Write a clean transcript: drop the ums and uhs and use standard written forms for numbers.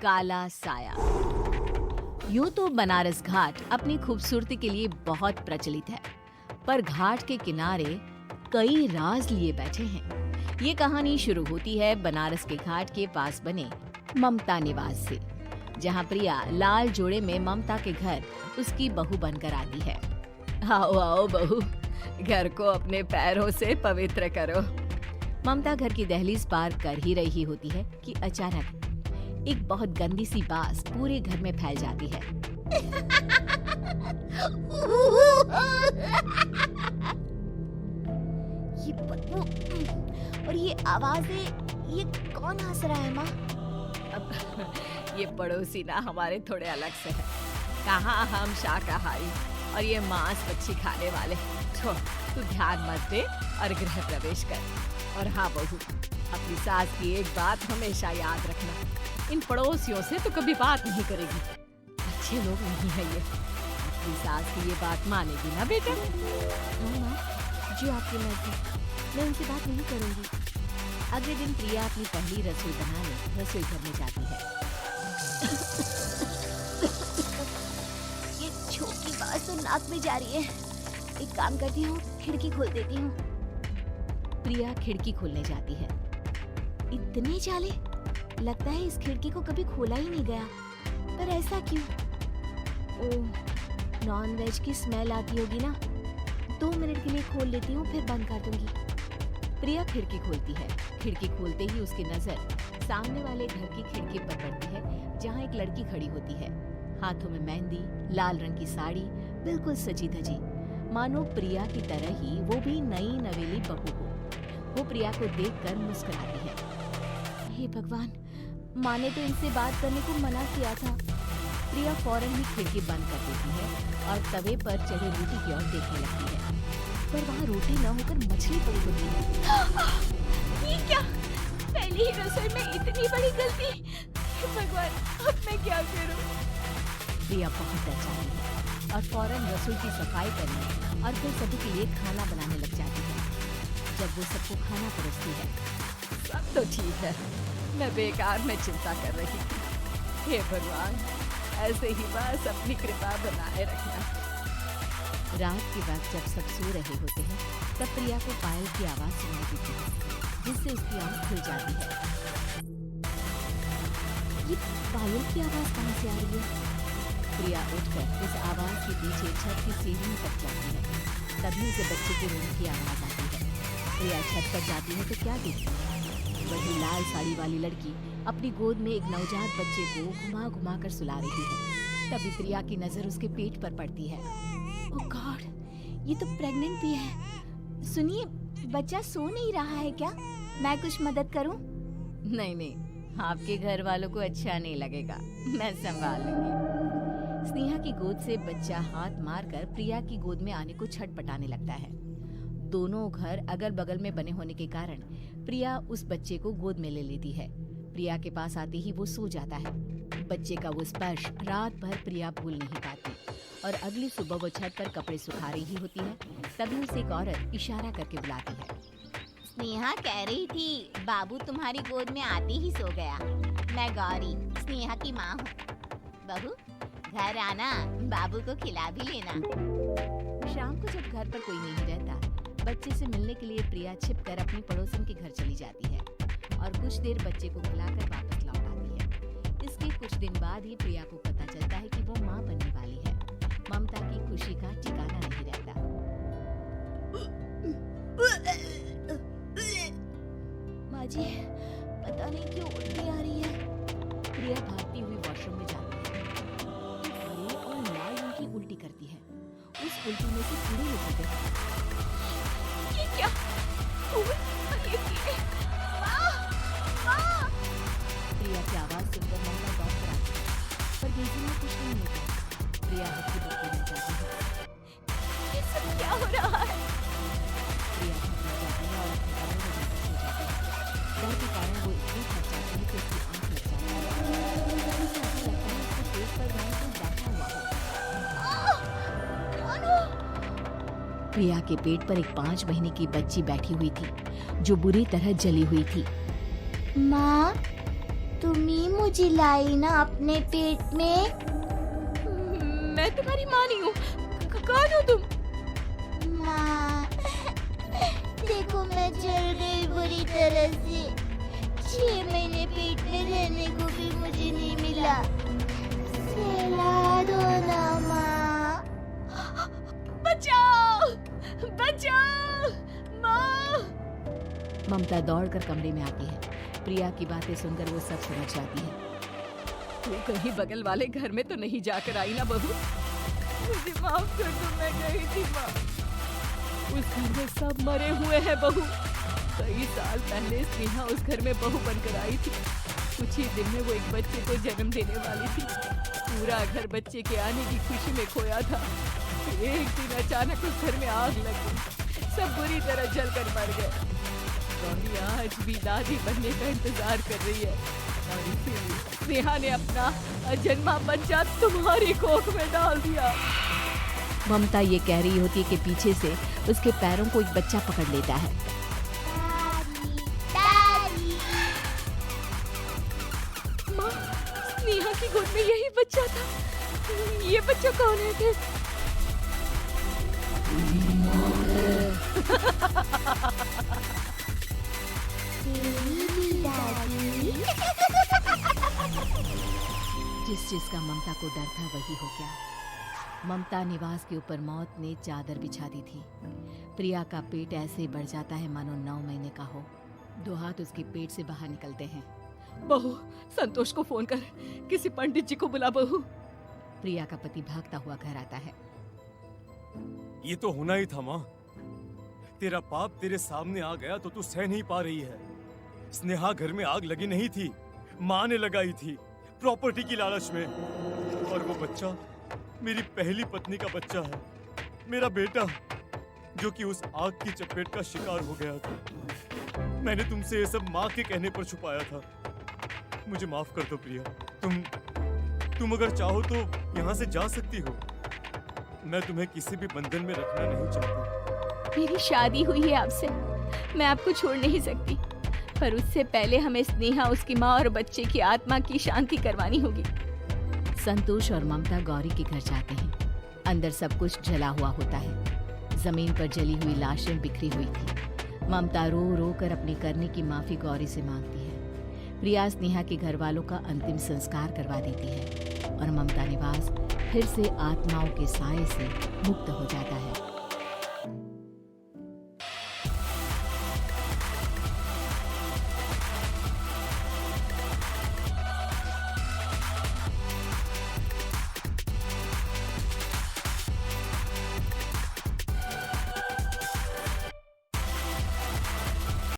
काला साया। यूं तो बनारस घाट अपनी खूबसूरती के लिए बहुत प्रचलित है, पर घाट के किनारे कई राज लिए बैठे हैं। ये कहानी शुरू होती है बनारस के घाट के पास बने ममता निवास से, जहां प्रिया लाल जोड़े में ममता के घर उसकी बहू बनकर आती है। आओ आओ बहू, घर को अपने पैरों से पवित्र करो। ममता घर की दहलीज पार कर ही रही होती है कि अचानक एक बहुत गंदी सी बास पूरे घर में फैल जाती है। ये बदबू और ये आवाजें, ये कौन हंस रहा है माँ? अब ये पड़ोसी ना हमारे थोड़े अलग से है। कहाँ हम शाकाहारी और ये मांस मच्छी खाने वाले। तो तू ध्यान मत दे और गृह प्रवेश कर। और हाँ बहू, अपनी सास की एक बात हमेशा याद रखना, इन पड़ोसियों से तो कभी बात नहीं करेगी। अच्छे लोग नहीं है ये। अपनी सास की ये बात मानेगी ना बेटा? हाँ माँ, जी आपकी मर्जी, मैं उनसे बात नहीं करूँगी। अगले दिन प्रिया अपनी पहली रसोई बनाने रसोई घर में जाती है। ये छोटी बात तो नाक में जा रही है। एक काम करती हूँ, खिड़की खोल देती हूँ। प्रिया खिड़की खोलने जाती है। इतने जाले, लगता है इस खिड़की को कभी खोला ही नहीं गया। पर ऐसा क्यों? ओह, नॉन वेज की स्मेल आती होगी ना। 2 मिनट के लिए खोल लेती हूँ, फिर बंद कर दूंगी। प्रिया खिड़की खोलती है। खिड़की खोलते ही उसकी नजर सामने वाले घर की खिड़की पर पड़ती है, जहाँ एक लड़की खड़ी होती है। हाथों में मेहंदी, लाल रंग की साड़ी, बिल्कुल सजी धजी, मानो प्रिया की तरह ही वो भी नई नवेली बहू हो। वो प्रिया को देखकर मुस्कुराती है। हे भगवान, माँ ने तो इनसे बात करने को मना किया था। प्रिया फौरन ही खिड़की बंद कर देती है और तवे पर चढ़े रोटी की ओर देखने लगती है, पर वहाँ रोटी न होकर मछली पड़ी होती है। ये क्या? पहली ही रसोई में इतनी बड़ी गलती। हे भगवान, अब मैं क्या करूं? प्रिया बहुत डर जाती है और फौरन रसोई की सफाई करने और फिर सभी के लिए खाना बनाने लग जाती है। जब वो सबको खाना परोसती है, सब तो ठीक है, मैं बेकार में चिंता कर रही थी। हे भगवान, ऐसे ही बस अपनी कृपा बनाए रखना। रात के वक्त जब सब सो रहे होते हैं, तब प्रिया को पायल की आवाज सुनाई देती है, जिससे उसकी आंख खुल जाती है। ये पायल की आवाज कहाँ से आ रही है? प्रिया उठकर उस आवाज के पीछे छत की सीढ़ी तक जाती है। तभी उसे बच्चे के रोने की आवाज आती है। प्रिया छत पर जाती है तो क्या देखती है? वही लाल साड़ी वाली लड़की अपनी गोद में एक नवजात बच्चे को घुमा घुमा कर सुला रही है। तभी प्रिया की नजर उसके पेट पर पड़ती है। ओह गॉड, ये तो प्रेग्नेंट भी है। सुनिए, बच्चा सो नहीं रहा है क्या? मैं कुछ मदद करूं? नहीं नहीं, आपके घर वालों को अच्छा नहीं लगेगा, मैं संभाल लूंगी। स्नेहा की गोद से बच्चा हाथ मारकर प्रिया की गोद में आने को छटपटाने लगता है। दोनों घर अगल बगल में बने होने के कारण प्रिया उस बच्चे को गोद में ले लेती है। प्रिया के पास आते ही वो सो जाता है। बच्चे का वो स्पर्श रात भर प्रिया भूल नहीं पाती और अगली सुबह वो छत पर कपड़े सुखा रही होती है। तभी उसे एक औरत इशारा करके बुलाती है। स्नेहा कह रही थी, बाबू तुम्हारी गोद में आते ही सो गया। मैं गौरी, स्नेहा की माँ हूँ। बहू, घर आना, बाबू को खिला भी लेना। शाम को जब घर पर कोई नहीं रहता, बच्चे से मिलने के लिए प्रिया छिपकर अपनी पड़ोसन के घर चली जाती है और कुछ देर बच्चे को खिलाकर वापस लौट आती है। इसके कुछ दिन बाद ही प्रिया को पता चलता है कि वो माँ बनने वाली है। ममता की खुशी का ठिकाना नहीं रहता। माँ जी, पता नहीं क्यों उल्टी आ रही है। प्रिया भागती हुई वॉशरूम में जाती है। हरे और लाल रंग की उल्टी करती है। उस उल्टी में से कीड़े निकलते हैं। ये क्या? प्रिया की आवाज सुनकर ममता डॉक्टर आती है, पर बेटी में कुछ नहीं होता। प्रिया हल्की बुक में जाती है। ये सब क्या हो रहा है? प्रिया घबरा जाती है और अपने कमरे में जाकर सो जाती है। डर के कारण वो इतनी थक जाती है कि उसकी आंख लग जाती है। कभी से ऐसा लगता है उसके पेट पर मानो कोई बैठा हुआ हो। कौन हो? प्रिया के पेट पर एक 5 महीने की बच्ची बैठी हुई थी, जो बुरी तरह जली हुई थी। माँ, तुम ही मुझे लाई ना अपने पेट में। मैं तुम्हारी माँ नहीं हूँ। कौन हो तुम? माँ, देखो मैं जल गई बुरी तरह से। 6 महीने पेट में रहने को भी मुझे नहीं मिला। सहला दो ना माँ। बचाओ! बचाओ! माँ! ममता दौड़कर कमरे में आती है। प्रिया की बातें सुनकर वो सब समझ जाती है। तू कहीं बगल वाले घर में तो नहीं जाकर आई ना बहू? मुझे माफ कर दो, मैं गई थी माँ। उस घर में सब मरे हुए हैं बहू। कई साल पहले स्नेहा उस घर में बहू बनकर आई थी। कुछ ही दिन में वो एक बच्चे को जन्म देने वाली थी। पूरा घर बच्चे के आने की खुशी में खोया था। एक दिन अचानक उस घर में आग लग गई। सब बुरी तरह जलकर मर गए। गौरी आज भी दादी बनने का इंतजार कर रही है और इसीलिए स्नेहा ने अपना अजन्मा बच्चा तुम्हारी कोख में डाल दिया। ममता ये कह रही होती है कि पीछे से उसके पैरों को एक बच्चा पकड़ लेता है। दादी, माँ, स्नेहा की गोद में यही बच्चा था। ये बच्चा कौन है फिर? तेरी भी दादी। जिस चीज का ममता को डर था वही हो गया। ममता निवास के ऊपर मौत ने चादर बिछा दी थी। प्रिया का पेट ऐसे बढ़ जाता है मानो 9 महीने का हो। 2 हाथ उसके पेट से बाहर निकलते हैं। बहू, संतोष को फोन कर, किसी पंडित जी को बुला बहू। प्रिया का पति भागता हुआ घर आता है। ये तो होना ही था माँ। तेरा पाप तेरे सामने आ गया तो तू सह नहीं पा रही है। स्नेहा घर में आग लगी नहीं थी, माँ ने लगाई थी, प्रॉपर्टी की लालच में। और वो बच्चा मेरी पहली पत्नी का बच्चा है, मेरा बेटा, जो कि उस आग की चपेट का शिकार हो गया था। मैंने तुमसे ये सब माँ के कहने पर छुपाया था। मुझे माफ कर दो प्रिया। तुम अगर चाहो तो यहाँ से जा सकती हो। मैं तुम्हें किसी भी बंधन में रखना नहीं चाहता। मेरी शादी हुई है आपसे, मैं आपको छोड़ नहीं सकती, पर उससे पहले हमें स्नेहा, उसकी माँ और बच्चे की आत्मा की शांति करवानी होगी। संतोष और ममता गौरी के घर जाते हैं। अंदर सब कुछ जला हुआ होता है। जमीन पर जली हुई लाशें बिखरी हुई थी। ममता रो रो कर अपने करने की माफी गौरी से मांगती है। प्रिया स्नेहा के घर वालों का अंतिम संस्कार करवा देती है और ममता निवास फिर से आत्माओं के साए से मुक्त हो जाता है।